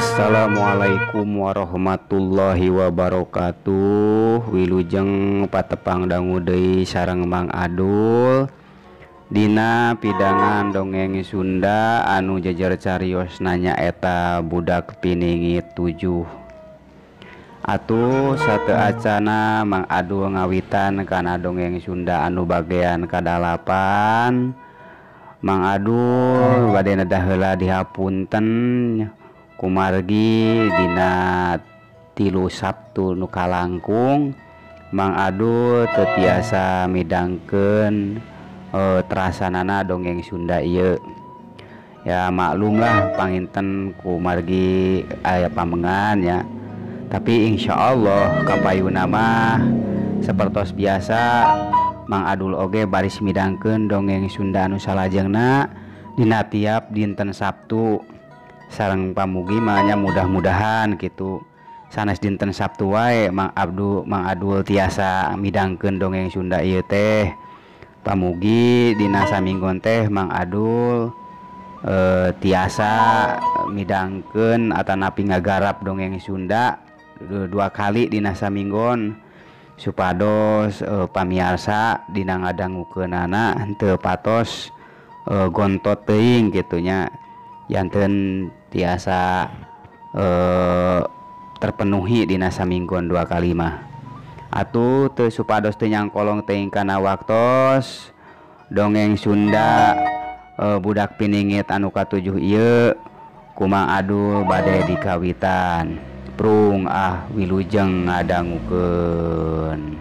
Assalamualaikum warahmatullahi wabarakatuh. Wilujeng patepang dangu deui sareng Mang Adul dina pidangan dongeng Sunda anu jejer cariosna nyaeta Budak Piningit 7. Atuh sateacana Mang Adul ngawitan kana dongeng Sunda anu bagean kadalapan. Mang Adul bade nedah heula dihapunten kumargi dina 3 Sabtu nu kalangkung Mang Adul teu tiasa midangkeun terasanana dongeng Sunda ieu. Ya maklumlah panginten kumargi aya pamengan ya. Tapi insyaallah kapayuna mah sapertos biasa Mang Adul oge baris midangkeun dongeng Sunda anu salajengna dina tiap dinten Sabtu. Sareng pamugi mahnya mudah-mudahan gitu sanes dinten Sabtu wae Mang Adul tiasa midangkeun dongeng Sunda ieu teh. Pamugi dina saminggon teh Mang Adul tiasa midangkeun atanapi ngagarap dongeng Sunda 2 kali dina saminggon supados pamiarsa dina ngadangukeunana henteu patos gontot teuing gitunya yanten tiasa terpenuhi dina saminggon 2 kali mah. Atuh teu supados teu nyangkolong teuing kana waktos dongeng Sunda Budak Piningit anu ka-7 ieu ku Mang Adul bade dikawitan. Prung wilujeng ngadangukeun.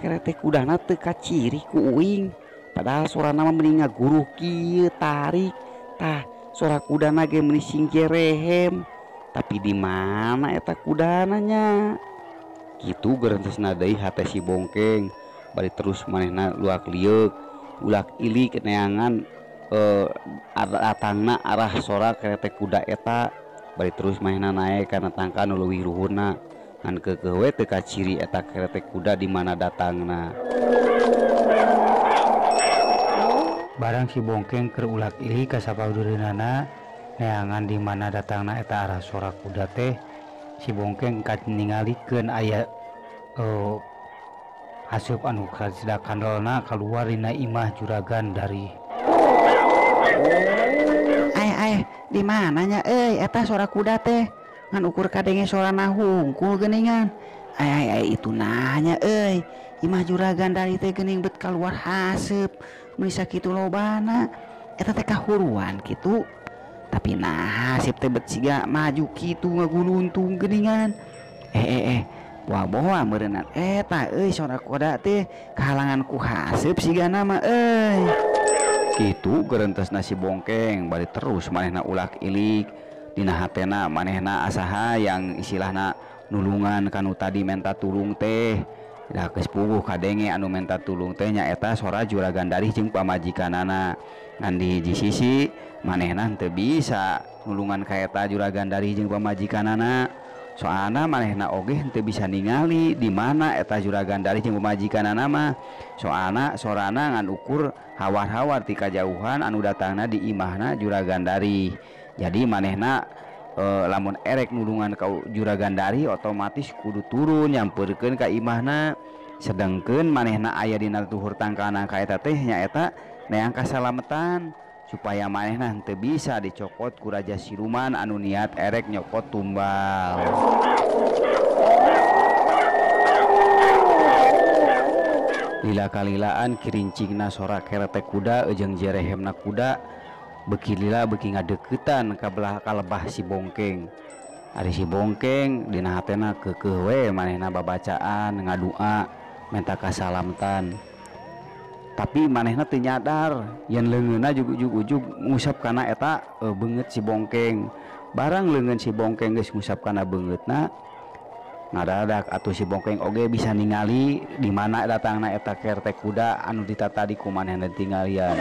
Kerete kudana teu kaciri ku uing padahal sorana mah mending ngaguruh kieu tarik tah sora kudana ge meuni singkir rehem tapi di mana eta kudana nya kitu geurentesna deui hate si bongkeng bari terus manehna luak liuk ulak ilik neangan atangna arah sora kerete kuda eta bari terus manehna naek kana tangka nu leuwih luhurna ngan keukeuh we teu kaciri eta kerete kuda di mana datangna. Barang si bongkeng keur ulag ilik ka sapaudureunana neangan di mana datangna eta arah sora kuda teh si bongkeng ka ningalikeun aya haseup anu kasida kandolna kaluar dina imah juragan dari. Di mananya eta sora kuda teh ngan ukur kadenge sorana hungkul geuningan. Itu nanya imah juragan dari teh geuning bet kaluar haseup mun sakitu lobana eta teh kahuruan kitu. Tapi nah haseup teh bet siga maju kitu ngaguluntung geuningan. Boa meureunna eta sora kuda teh kahalangan ku haseup sigana mah Kitu geurentesna si bongkeng bari terus manehna ulag ilik dina hatena manehna asaha yang istilahna nulungan kanu tadi menta tulung teh da geus puguh kadenge anu menta tulung teh nyaeta sora juragan dari jeung pamajikanana ngan di hiji sisi manehna teu bisa nulungan ka eta juragan dari jeung pamajikanana soalna manehna oge teu bisa ningali di mana eta juragan dari jeung pamajikanana mah soalna sorana ngan ukur hawar-hawar ti kajauhan anu datangna di imahna juragan dari. Jadi manehna lamun erek nulungan ka juragan dari otomatis kudu turun nyampeurkeun ka imahna sedengkeun manehna aya dina tuhur tangkana ka eta teh nyaeta neang kasalametan supaya manehna henteu bisa dicokot ku raja siluman anu niat erek nyokot tumbal. Lila kalilaan kirincingna sora kerete kuda jeung jerehemna kuda beki lila beki ngadeuketan ka belah kalebah si bongkeng. Ari si bongkeng dina hatena keukeuh we manehna babacaan ngadua menta kasalamtan. tapi manehna teu nyadar yen leungeunna ujug-ujug ngusap kana eta beungeut si bongkeng. Barang leungeun si bongkeng geus ngusap kana beungeutna ngadadak atuh si bongkeng oge bisa ningali di mana datangna eta kertek kuda anu ditatadi ku manehna tinggalian.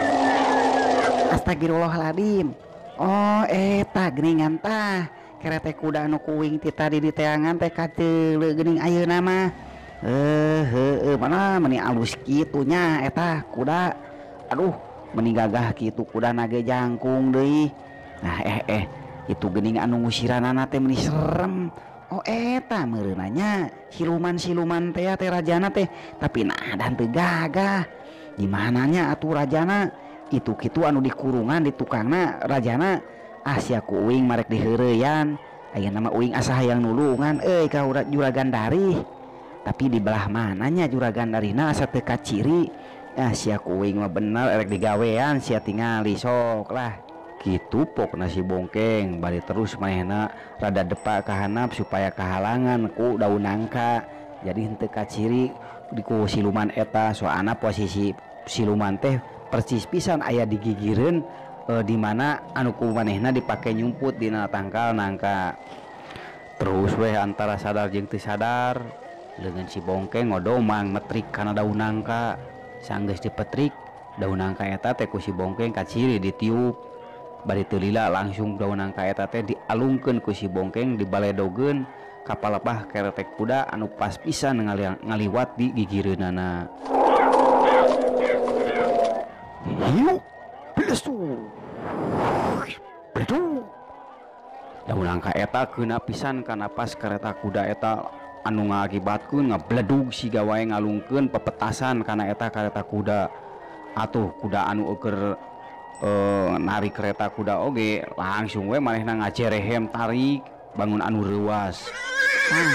Astagfirullahaladzim. Oh eta geuningan tah kertek kuda anu kuing ti tadi di teangan teh kaceuleu geuning ayeuna mah. Mana meni alus kitunya eta kuda. Aduh meni gagah kitu kuda nage jangkung deui. Nah itu geuning anu ngusiranana teh meni serem. Oh eta meureunanya siluman-siluman teh rajana teh tapi nah dan teu gagah. Di mananya atuh rajana itu kitu anu di kurungan di tukangna rajana sia ku uing marek diheureuyan. Ayeuna mah uing asa hayang nulungan ka juragan dari. Tapi di belah mananya juragan darina asa teu kaciri. Sia ku uing mah bener erek digawean sia tingali sok lah. Kitu pokna si bongkeng bari terus manehna rada depa ka handap supaya kahalangan ku daun nangka. Jadi henteu kaciri ku siluman eta soalna posisi siluman teh percis pisan aya di gigireun di mana anu ku manehna dipake nyumput dina tangkal nangka. Terus weh antara sadar jeung teu sadar leungeun si bongkeng ngodomang metrik kana daun nangka. Sanggeus dipetrik daun nangka eta teh ku si bongkeng kaciri ditiup. Bari teu lila langsung daun nangka eta teh dialungkeun ku si bongkeng dibaledogeun ka palepah kertek kuda anu pas pisan ngaliwat di gigireunana. Hiu blesu bledu daun nangka eta keuna pisan kana pas kereta kuda eta anu ngakibatkeun ngabledug siga wae ngalungkeun pepetasan kana eta kereta kuda. Atuh kuda anu eukeur narik kereta kuda oge langsung we manehna ngajerehem tarik bangun anu reuwas.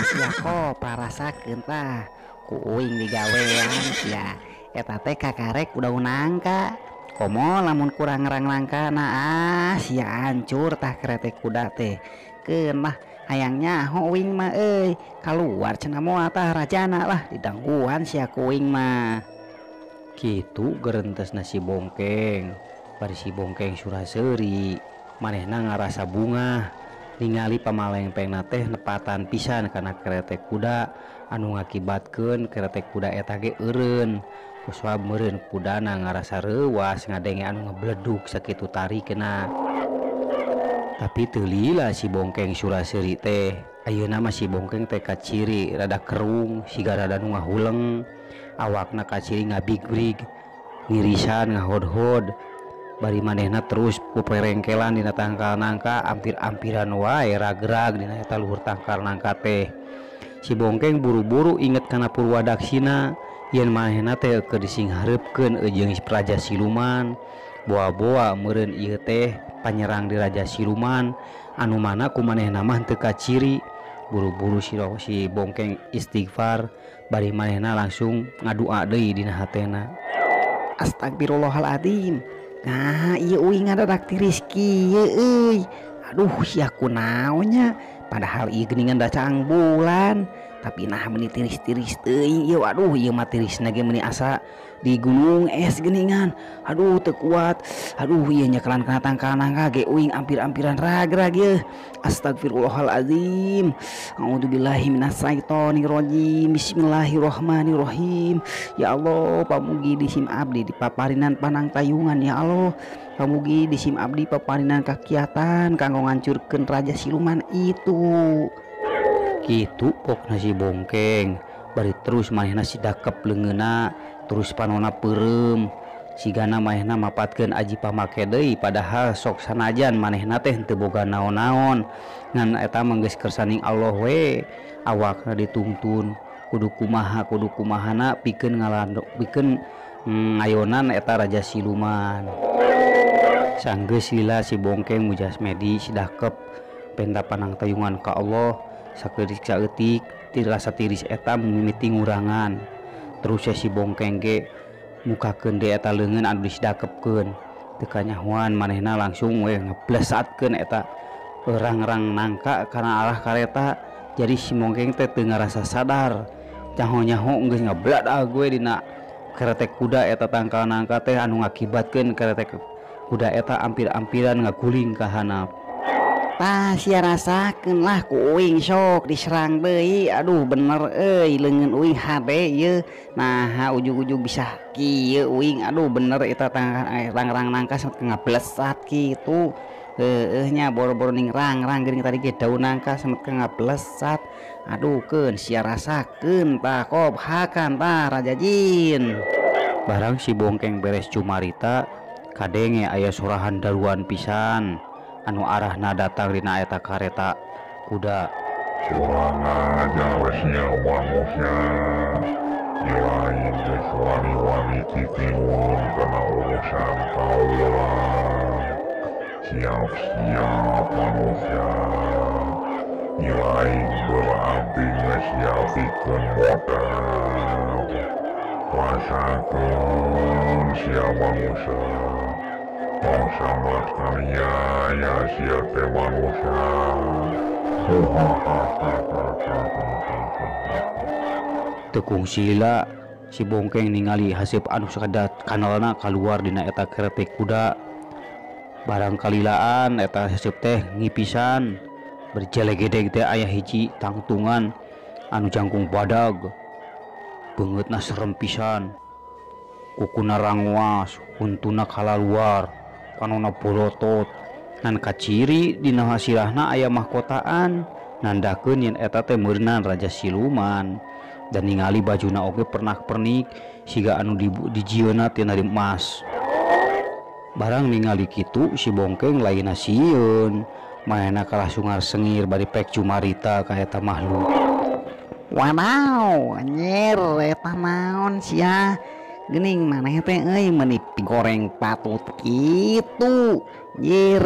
Sia kok parasakeun tah ku uing digawean sia eta teh kakarek daun nangka. Komo lamun kurang ngerang langkana sia hancur tah kereta kuda teh. Keun mah hayangnya uing mah kaluar cenah moal tah rajana lah didangguan sia ku uing mah. Kitu geurentesna si bongkeng. Bari si bongkeng suraseuri manehna ngarasa bunga ningali pamalengpengna teh nepatan pisan kana keretek kuda anu ngakibatkeun keretek kuda eta ge eureun. Kuswa meureun kudana ngarasa reuwas ngadenge anu ngebledug sakitu tarikeuna. Tapi teu lila si bongkeng suraseuri teh. Ayeuna mah si bongkeng teh kaciri rada kerung siga rada nu ngahuleng. Awakna kaciri ngabig-brig ngirisan ngahod-hod. Bari manehna terus puperengkelan dina tangkal nangka ampir-ampiran wae ragrag dina eta luhur tangkal nangka teh. Si bongkeng buru-buru inget kana Purwadaksina yen manehna teh keur disingharepkeun jeung Raja Siluman. Boa-boa meureun ieu teh panyerang di Raja Siluman anu mana ku manehna mah teu kaciri. Buru-buru si bongkeng istighfar bari manehna langsung ngadua deui dina hatena. Astagfirullahaladzim. Nah iya uing ngadadak ti Rizki euy. Aduh sia kunaonnya padahal ieu geuningan da caang bulan tapi nah meni tiris-tiris teuing ieu. Aduh ieu mah tirisna ge meni asa di gunung es geuningan. Aduh teu kuat. Aduh ieu nya kelan kana tangkal nangka ge uing ampir-ampiran ragrag ieu. Astagfirullahaladzim. A'udzubillahi minasyaitonirrajim. Bismillahirrahmanirrahim. Ya Allah pamugi disim abdi dipaparinan panang tayungan ya Allah. Pamugi disim abdi paparinan kakiatan kanggo ngancurkeun Raja Siluman itu. Kitu pokna si bongkeng bari terus manehna sidakep leungeunna terus panonna peureum sigana manehna mapatkeun aji pamake deui padahal sok sanajan manehna teh teu boga naon-naon ngan eta mah geus kersaning Allah we. Awakna dituntun kudu kumahana pikeun ngayonan eta Raja Siluman. Sanggeus lila si bongkeng mujasmedi sidakep penta panang tayungan ka Allah saeutik saeutik tirasa tiris eta mimiti ngurangan. Terus si bongkeng ge mukakeun deui eta leungeun anu disidakepkeun teu kanyahoan manehna langsung we ngeblesatkeun eta rang-rang nangka kana arah kareta. Jadi si bongkeng teh teu ngarasa sadar nyaho-nyaho geus ngabladag we dina keretek kuda eta tangkal nangka teh anu ngakibatkeun keretek kuda eta ampir-ampiran ngaguling ka hanap. Tah sia rasakeun lah ku uing sok diserang deui. Aduh bener leungeun uing hade ieu. Nah ujug-ujug bisa kieu uing. Aduh bener eta rang-rang nangka sampe ngablesat kitu. Nya boro-boro ning rang-rang geuning tadi ge daun nangka sampe ngablesat. Aduh keun sia rasakeun tah kop hakan tah Raja Jin. Barang si Bongkeng beres cumarita kadenge aya sorahan daruan pisan anu arahna datang dina eta kareta kuda. Sorana jalesnya manusia Ilain geus wani-wani titimun kana urusan kaula. Siap-siap manusia Ilain berarti ngesiapikeun modal. Rasakeun sia manusia tong sambat karya ya sia teh manusia. Tekung sila si Bongkeng ningali hasip anu sakadat kanalna keluar dina eta kereta kuda. Barang kalilaan eta hasip teh ngipisan berjelegedeg teh aya hiji tangtungan anu jangkung badag. Beungeutna serem pisan, kukuna rangwas, untuna kalaluar, panonna bolotot. Ngan kaciri dina hasilahna aya mahkotaan nandakeun yen eta teh meureunan Raja Siluman. Dan ningali bajuna oge pernak-pernik siga anu dijieuna tina emas. Barang ningali kitu si Bongkeng lainna sieun, manehna kalah sungar sengir bari pek cumarita ka eta makhluk. Wadaw anjir eta naon sia geuning maneh teh meuni goreng patut kitu anjir.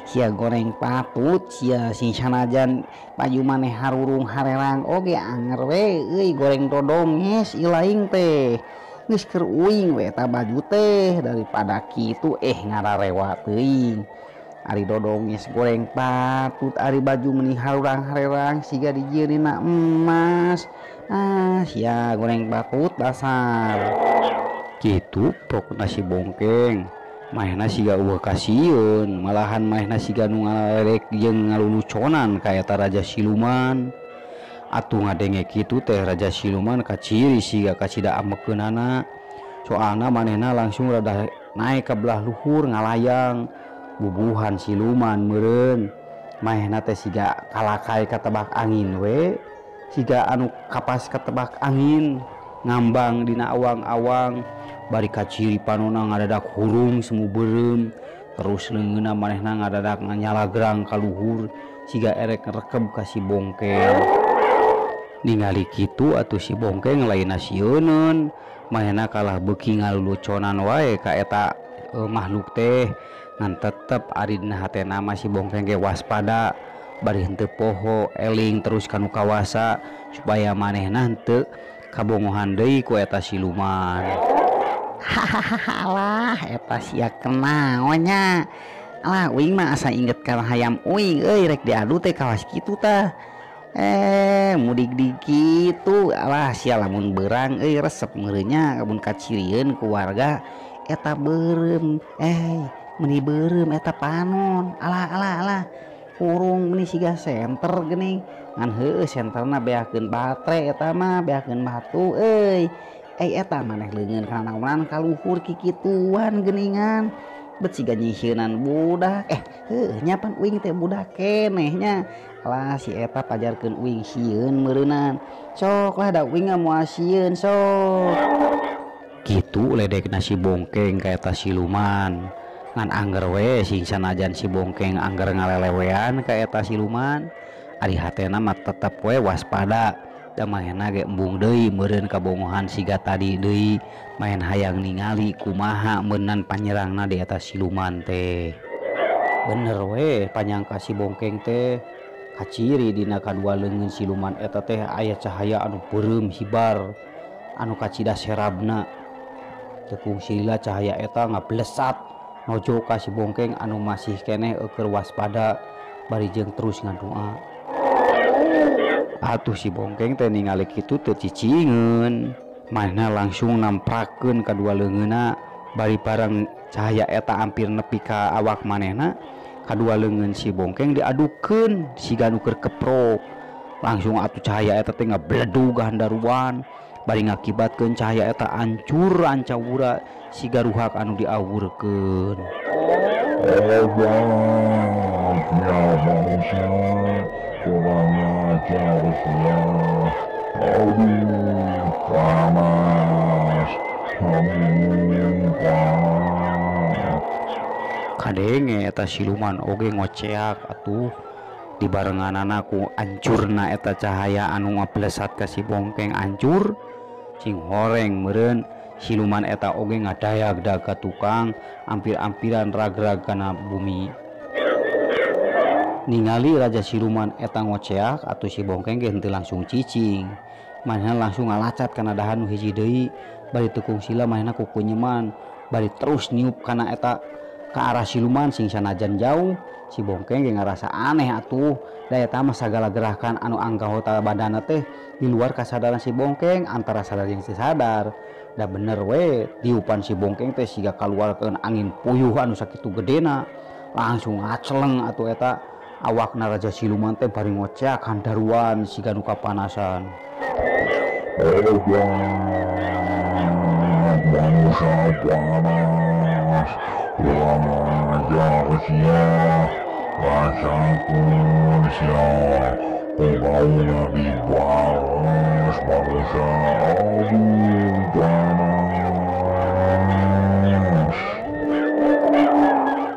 Sia goreng patut sia sing sanajan baju maneh harurung harerang oge anger we goreng dodong geus ilaing teh geus keur uing we eta baju teh daripada kitu ngararewa teuing. Ari dodong geus goreng patut, ari baju meuni harurang-harerang siga dijieunina emas. Sia goreng patut dasar. Kitu pokona si Bongkeng manehna siga eueuh kasieun, malahan manehna siga nu ngalerek jeung ngaluluconan ka eta Raja Siluman. Atuh ngadenge kitu teh Raja Siluman kaciri siga kacida amekeunana. Soalna manehna langsung rada naik ka belah luhur ngalayang. Bubuhan siluman meureun manehna teh siga kalakai katebak angin we, siga anu kapas katebak angin ngambang dina awang-awang. Bari kaciri panonna ngadadak hurung semu beureum, terus leungeunna manehna ngadadak nyalagrang ka luhur siga erek rekeb ka si Bongkeng. Ningali kitu atuh si Bongkeng lainna sieuneun, manehna kalah beuki ngaluluconan wae ka eta makhluk teh. Ngan tetep ari dina hatena si Bongkeng ge waspada bari henteu poho eling terus kanu kawasa supaya manehna henteu kabongohan deui ku eta siluman. Hahaha eta sia kenaon nya. Alah uing mah asa inget ka hayam uing rek diadu teh kawas kitu tah. Mudik di kitu alah sia lamun beurang resep meureunnya mun kacirieun ku warga eta beureum meuni beureum eta panon. Alah urung meuni siga senter geuning ngan heueuh senterna beakeun batre eta mah beakeun batu eta maneh leungeun kana naonan ka luhur kikituan geuningan bet siga nyisieunnan budak nya pan uing teh budak keneh nya. Alah si eta pajarkeun uing sieun meureunan sok lah da uing moal sieun sok. Kitu ledekna si Bongkeng ka eta siluman. Ngan angger we sing sanajan si Bongkeng angger ngalelewean ka eta siluman, ari hatena mah tetep we waspada. Da manehna ge embung deui meureun kabongohan siga tadi deui, maen hayang ningali kumaha meunang panyerangna di eta siluman teh. Bener we panyangka si Bongkeng teh kaciri dina kadua leungeun siluman eta teh aya cahaya anu beureum hibar anu kacida serabna. Tekung silila cahaya eta ngablesat nojo ka si Bongkeng anu masih keneh keur waspada bari jeung terus ngadoa. Atuh si Bongkeng teh ningali kitu teu cicingeun, manehna langsung namprakeun kadua leungeunna bari bareng cahaya eta hampir nepi ka awak manehna kadua leungeun si Bongkeng diadukeun siga nu keur keprok langsung atuh cahaya eta teh ngabledug handaruan bari ngakibatkeun cahaya eta hancur ancawura siga ruhak anu diawurkeun. Ya manusia kurang ajar ya. Aduh panas kadenge eta siluman oge ngoceak atuh dibarenganana ku ancurna eta cahaya anu ngablesat ka si Bongkeng ancur sing horeng meureun siluman eta oge ngadayag-dag ka tukang ampir-ampiran rag-rag kana bumi. Ningali raja siluman eta ngoceak atuh si Bongkeng ge henteu langsung cicing manehna langsung ngalacat kana dahan nu hiji deui bari tekung sila manehna kukunyeman bari terus niup kana eta ke arah siluman sing sanajan jauh si Bongkeng ge ngarasa aneh atuh da eta mah sagala gerakan anu anggota badanna teh di luar kasadaran si Bongkeng antara sadar jeung teu sadar da bener we tiupan si Bongkeng teh siga kaluarkeun angin puyuh anu sakitu gedena langsung ngaceleng atuh eta awakna raja siluman teh bari ngoceak handaruan siga nu kapanasan. Manusia panas kurang ajar sia rasakeun sia pembauna dibalas manusia aduh panas.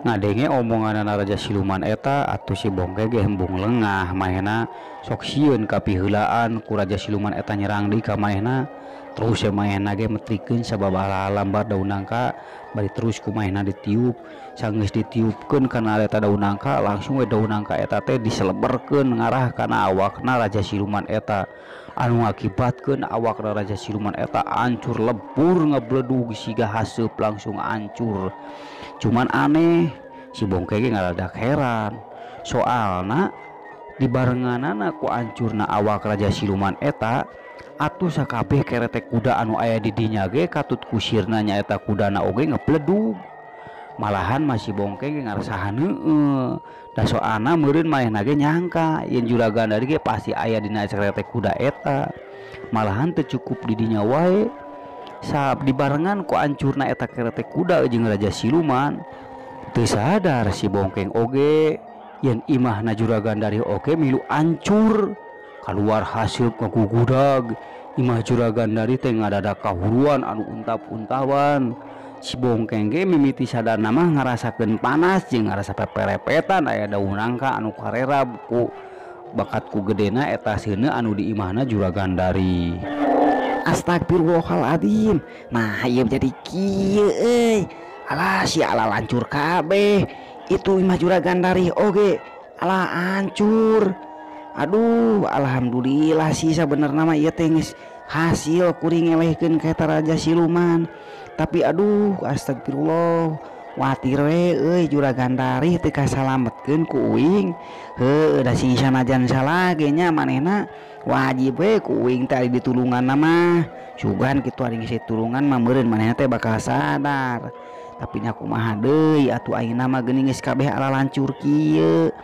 Ngadenge omongan raja siluman eta atuh si Bongkeng ge hembung lengah manehna sok sieun kapiheulaan ku raja siluman eta nyerang deui ka manehna terus manehna ge metrikeun sababaraha lambar daun nangka bari terus ku manehna ditiup sanggeus ditiupkeun kana eta daun nangka langsung we daun nangka eta teh diseleberkeun ngarah kana awakna raja siluman eta anu ngakibatkeun awakna raja siluman eta hancur lebur ngabledug siga haseup langsung hancur. Cuman aneh si Bongkeng ge ngaradak heran soalna dibarenganana ku hancurna awak raja siluman eta atuh sakabeh kerete kuda anu aya di dinya ge katut kusirna nyaeta kudana oge ngepledug malahan masih Bongkeng ge ngarasahan heueuh da soalna meureun manehna ge nyangka yen juragan dari ge pasti aya dina kerete kuda eta malahan teu cukup di dinya wae saab dibarengan ku hancurna eta kerete kuda jeung raja siluman teu sadar si Bongkeng oge yen imahna juragan dari oge milu hancur kaluar haseup ngagugudag imah juragan dari teh ngadadak kahuruan anu untap-untawan si Bongkeng ge mimiti sadarna mah ngarasakeun panas jeung ngarasa peperepetan aya daun nangka anu karerab ku bakat ku gedena eta seuneu anu di imahna juragan dari. Astagfirullahaladzim. Nah ieu jadi kieu euy. Alah si ala lancur kabeh. Itu imah juragan dari oge alah hancur. Aduh alhamdulillah sih sabenerna mah ieu teh geus hasil kuring ngelehkeun ka eta raja siluman. Tapi aduh astagfirullah watir we euy juragan dari teu kasalametkeun ku uing. Heuh da sing sanajan salah ge nya manehna wajib we ku uing teh ditulungan mah sugan kitu ari geus tulungan mah meureun manehna teh bakal sadar tapi nya kumaha deui atuh ayeuna mah geuning geus kabeh ala lancur kieu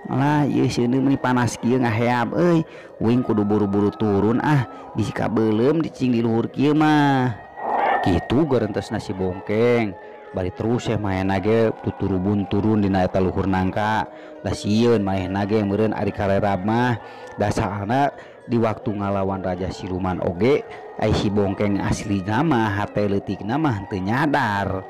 alah ieu seuneu meuni panas kieu ngaheab euy uing kudu buru-buru turun bisi kabeulem dicing di luhur kieu mah kitu garentesna si Bongkeng bari terus manehna ge tuturubun turun dina eta luhur nangka da sieun manehna ge meureun ari karerab mah da saana di waktu ngalawan raja siluman oge ai si Bongkeng aslina mah hate leutikna mah teu nyadar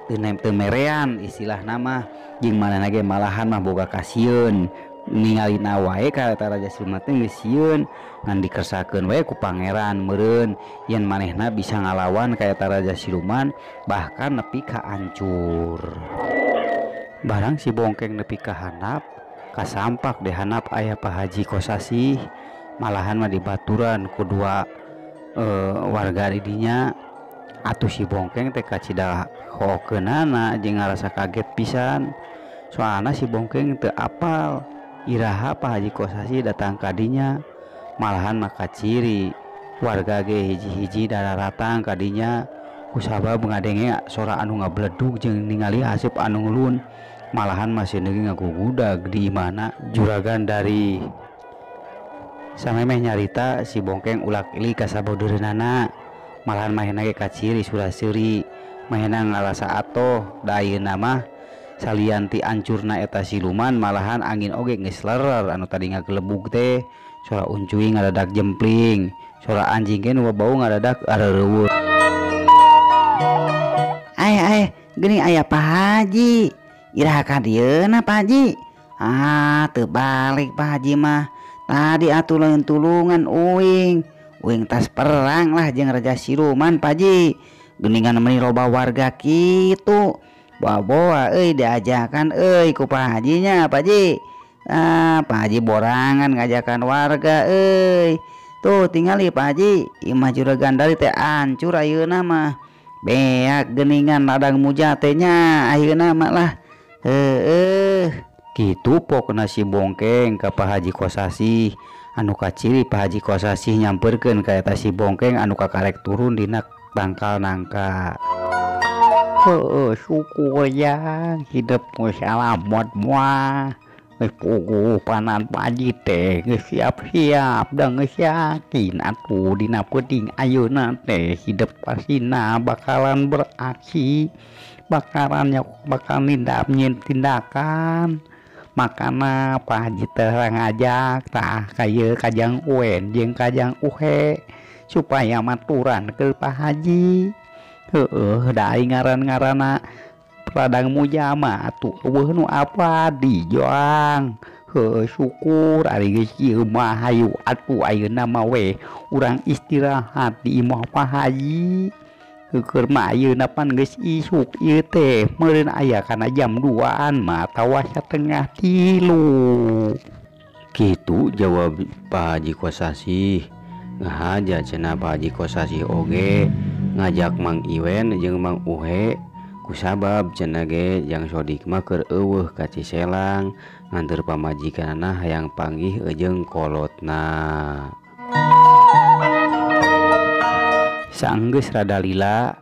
teu merean istilahna mah jeung manehna ge malahan mah boga kasieun ningalina wae ka eta raja siluman teh geus sieun ngan dikersakeun wae ku pangeran meureun yen manehna bisa ngalawan ka eta raja siluman bahkan nepi ka hancur. Barang si Bongkeng nepi ka handap kasampak di handap aya Pak Haji Kosasih malahan mah dibaturan ku dua warga di dinya atuh si Bongkeng teh kacida hokeunana jeung ngarasa kaget pisan soalna si Bongkeng teu apal iraha Pak Haji Kosasih datang ka dinya malahan maka ciri warga ge hiji-hiji dararatang kadinya kusabab ngadenge sora anu ngabledug jeung ningali asep anu ngulun malahan masih neugi ngagugudag di mana juragan dari samemeh nyarita si Bongkeng ulak ili kasabodereunana malahan mahena ge kaciri surah seuri mahena ngalasa atoh da ayeuna mah salian ti ancurna eta siluman malahan angin oge geus lerer anu tadi ngagelebug teh sora uncuy ngadadak jempling sora anjing ge nu bau ngadadak areureut. Geuning aya Pak Haji iraha ka dieuna Pak Haji. Teu balik Pak Haji mah tadi atuh lain tulungan uing tas perang lah jeung raja siluman Pak Haji. Geuningan meuni loba warga kitu bawa diajakan ku Pak Haji nya Pak Haji. Pak Haji borangan ngajakan warga tuh tingali Pak Haji imah juragan dari teh ancur ayeuna mah beak geuningan ladang muja teh nya ayeuna mah lah kitu pokna si Bongkeng ka Pak Haji Kosasih anu kaciri Pak Haji Kosasih nyamperkeun ka eta si Bongkeng anu kakarek turun dina tangkal nangka. Syukur yang hidup selamat muah puguh panan Pak Haji teh geus siap-siap da geus yakin atuh dina peuting ayeuna teh hidup pasina bakalan beraksi bakal nindap nyin tindakan makana Pak Haji teh ngajak tah kaya Kajang Uen jeung Kajang Uhe supaya maturan ke Pak Haji. Da ngaran-ngaranna ladang mujama atuh eueuh nu apa dijoang. Syukur ari geus ieu mah hayu atuh ayeuna mah we urang istirahat di imah Pak Haji. Keur mah ayeuna pan geus isuk ieu teh meureun aya kana jam 2-an mah tawa satengah 3. Kitu jawab Pak Haji Kosasih. Ngahaja cenah Pak Haji Kosasih oge ngajak Mang Iwen jeung Mang Uhe kusabab cenah ge Jang Sodik mah keur eueuh ka Ciselang nganteur pamajikanna hayang panggih jeung kolotna. Saenggeus rada lila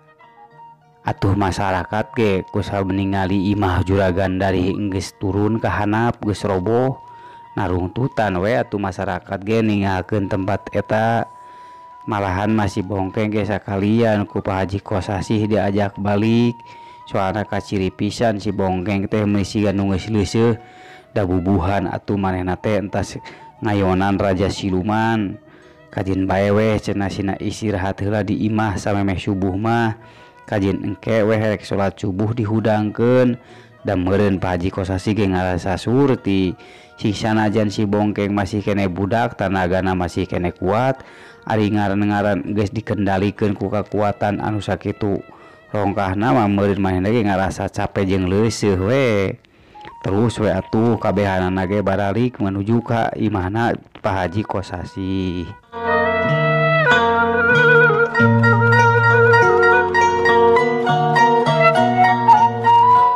atuh masyarakat ge kusabab ningali imah juragan dari geus turun ka handap geus roboh narungtutan we atuh masyarakat ge ninggalkeun tempat eta. Malahan masih Bongkeng ge sakalian ku Pak Haji Kosasih diajak balik soalna kaciri pisan si Bongkeng teh meusigan nu geus leuseuh da bubuhan atuh manehna teh entas ngayonan raja siluman. Kajin bae we cenah sina istirahat heula di imah samemeh subuh mah kajin engke we rek salat subuh dihudangkeun da meureun Pak Haji Kosasih ge ngarasa surti sanajan si Bongkeng masih kene budak tanagana masih kene kuat ari ngaran-ngaran geus dikendalikeun ku kakuatan anu sakitu rongkahna mah meureun manehna ge ngarasa capek jeung leuseuh we. Terus we atuh kabehanana ge baralik menuju ka imahna Pak Haji Kosasih.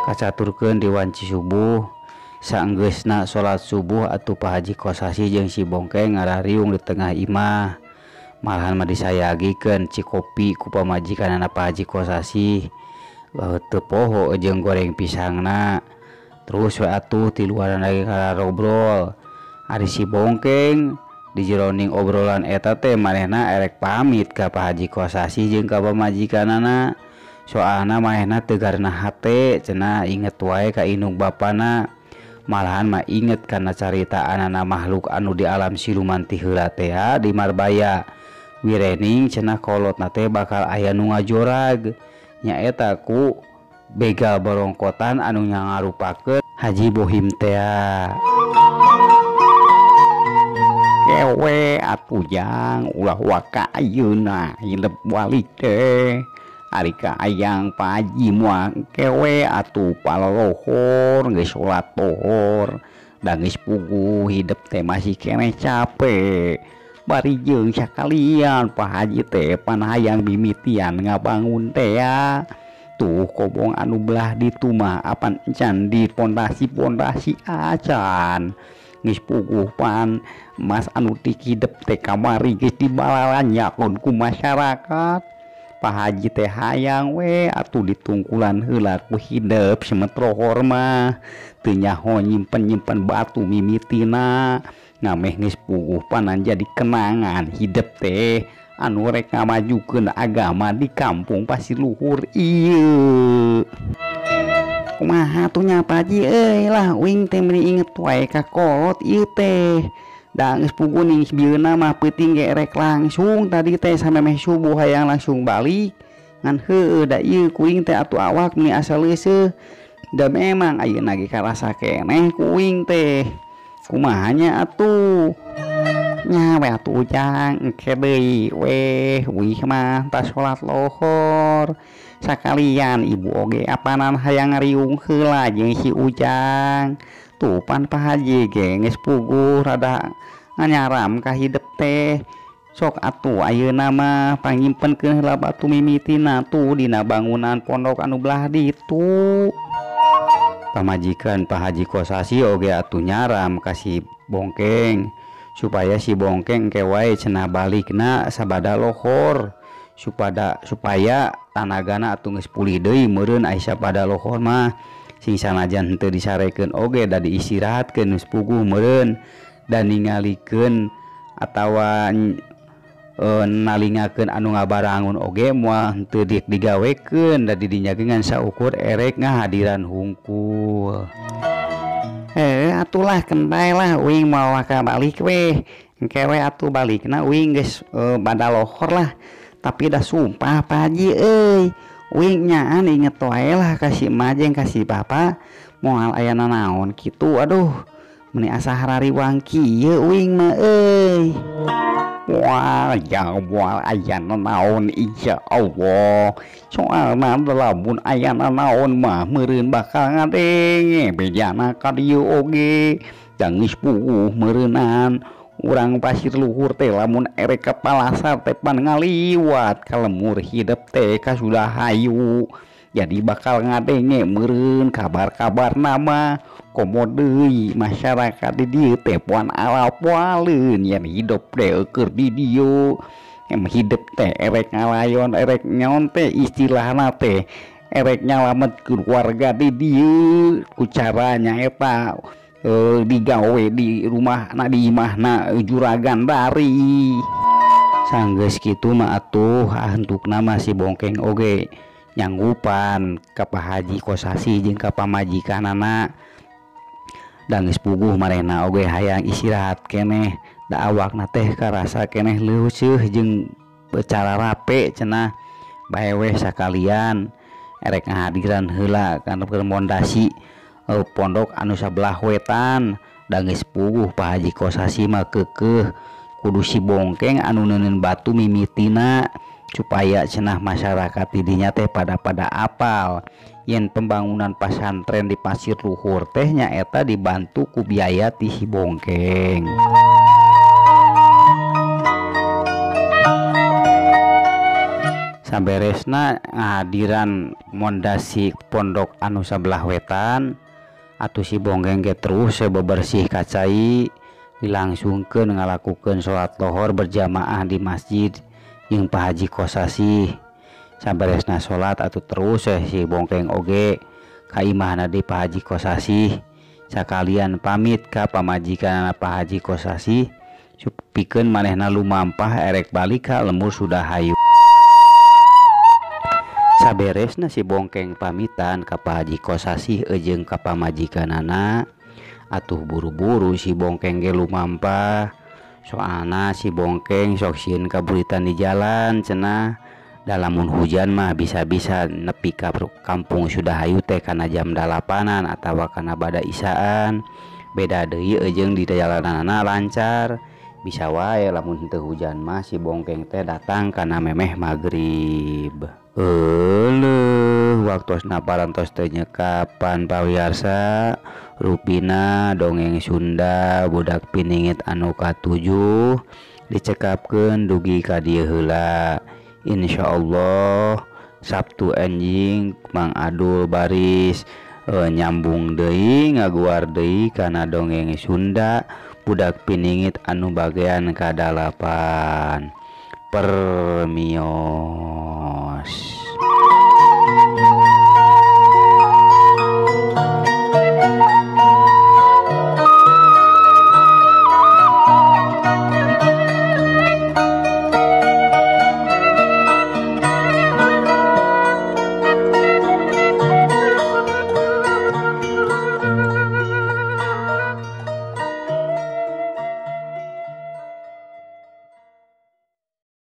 Kacaturkeun di wanci subuh saenggeusna salat subuh atuh Pak Haji Kosasih jeung si Bongkeng ngarariung di tengah imah. Malahan mah disayagikeun cikopi ku pamajikanna Pak Haji Kosasih teu poho jeung goreng pisangna. Terus we atuh ti luaran lagi ngobrol ari si Bongkeng di jeroning obrolan eta teh manehna erek pamit ka Pak Haji Kosasih jeung ka pamajikanana soalna manehna teu garna hate cenah inget wae ka indung bapana. Malahan mah inget kana caritaanana makhluk anu di alam siluman ti heula teh di Marbaya. Wirening cenah kolotna teh bakal aya nu ngajorag nyaeta ku begal barongkotan anu ngarupakeun Haji Bohim teh. Kewe atuh jang ulah waka ayeuna hidup balik teh ari ka ayang Pak Haji moal kewe atuh palolohor geus salat pohor da geus puguh hidup teh masih kene capek. Bari jeung sakalian Pak Haji teh pan hayang mimitian ngabangun teh ya. Tuh kobong anu belah ditu mah apan encan di pondasi acan geus puguh pan Mas anu tikidep teh kamari geus dibalalanyakon ku masyarakat. Pak Haji teh hayang we atuh ditungkulan heula ku hidep semetrohor mah teu nyaho nyimpen batu mimitina ngameh geus puguh panan jadi kenangan hidep teh anu rek ngamajukeun agama di kampung Pasir Luhur ieu. Kumaha tuh nya Pak Haji lah uing teh meuni inget wae ka kolot ieu teh. Da geus puguh ning bieuna mah peuting ge rek langsung tadi teh samemeh subuh hayang langsung balik ngan heueuh da ieu kuing teh atuh awak meuni asa leuseuh da memang ayeuna ge karasa keneh kuing teh kumaha nya atuh nya we atuh ujang engke deui wih mah tas salat lohor sakalian ibu oge apanan hayang ngariung heula jeung si ujang. Tuh pan Pak Haji ge geus puguh rada nganyaram ka hidep teh sok atuh ayeuna mah panyimpenkeun heula batu mimitina tuh dina bangunan pondok anu belah ditu. Pamajikan Pak Haji Kosasi oge atuh nyaram ka si Bongkeng supaya si Bongkeng ke wae cenah balikna sabada lohor supaya tanagana atuh geus pulih deui meureun aya sabada lohor mah sing sanajan henteu disarekeun oge da diistirahatkeun geus puguh meureun dan ningalikeun atawa nalingakeun anu ngabarangun oge moal henteu digawekeun da didinya ngan saukur erek ngahadiran hungkul. Atulah kentai lah uing mau ka balik we engke we atuh balikna uing geus bada lohor lah tapi dah sumpah Pak Haji uing nyaan inget wae lah kasih majeng kasih bapak moal aya nanaon kitu aduh meni asa harariwang kieu uing mah wah jangan moal aya nanaon insya Allah soalna lamun aya nanaon mah meureun bakal ngadenge bejana ka dieu oge dan geus puguh meureunan urang Pasir Luhur teh lamun erek kapalasar teh pan ngaliwat ka lemur hidep teh ka sudah hayu jadi bakal ngadenge meureun kabar-kabar nama komo deui masyarakat di dieu teh poan alapwaleun yen hidup teh keur di dieu hidep teh erek ngalayon erek nyaon teh istilahna teh erek nyalametkeun warga di dieu ku caranya eta digawe di rumah di imahna juragan dari sanggeus kitu mah atuh hantukna mah si Bongkeng oge nyanggupan ka Pak Haji Kosasi jeung ka pamajikanana da geus puguh marehna oge hayang istirahat keneh da awakna teh karasa keneh leuceuh jeung cara rape cenah bae we sakalian erek ngahadiran heula kana mondasi pondok anu sabelah wetan da geus puguh Pak Haji Kosasi mah keukeuh kudu si Bongkeng anu neuneun batu mimitina supaya cenah masyarakat didinya teh pada apal yen pembangunan pesantren di Pasir Luhur teh nyaeta dibantu ku biaya ti si Bongkeng. Saberesna ngahadiran mondasi pondok anu sabelah wetan atuh si Bongkeng ge terus bebersih kacai dilangsungkeun ngalakukeun salat lohor berjamaah di masjid jeung Pak Haji Kosasi. Saberesna salat atuh terus si Bongkeng oge ka imahna di Pak Haji Kosasi sakalian pamit ka pamajikanna Pak Haji Kosasi supikeun manehna lumampah erek balik ka lemur sudah hayu. Saberesna si Bongkeng pamitan ka Pak Haji Kosasi jeung ka pamajikanana atuh buru-buru si Bongkeng ge lumampah soalna si Bongkeng sok sieun kaburitan di jalan cenah dalamun hujan mah bisa-bisa nepi ka kampung sudah hayu teh kana jam 8-an atawa kana bada isaan beda deui jeung di jalanana lancar bisa wae lamun teu hujan mah si Bongkeng teh datang kana memeh magrib. Waktosna parantos teh nyekapan pawiarsa rupina dongeng Sunda budak piningit anu ka-7 dicekapkeun dugi ka dieu heula. Insyaallah Sabtu enjing Mang Adul baris Nyambung deui ngaguar deui kana dongeng Sunda budak piningit anu bagean kadalapan. Permio.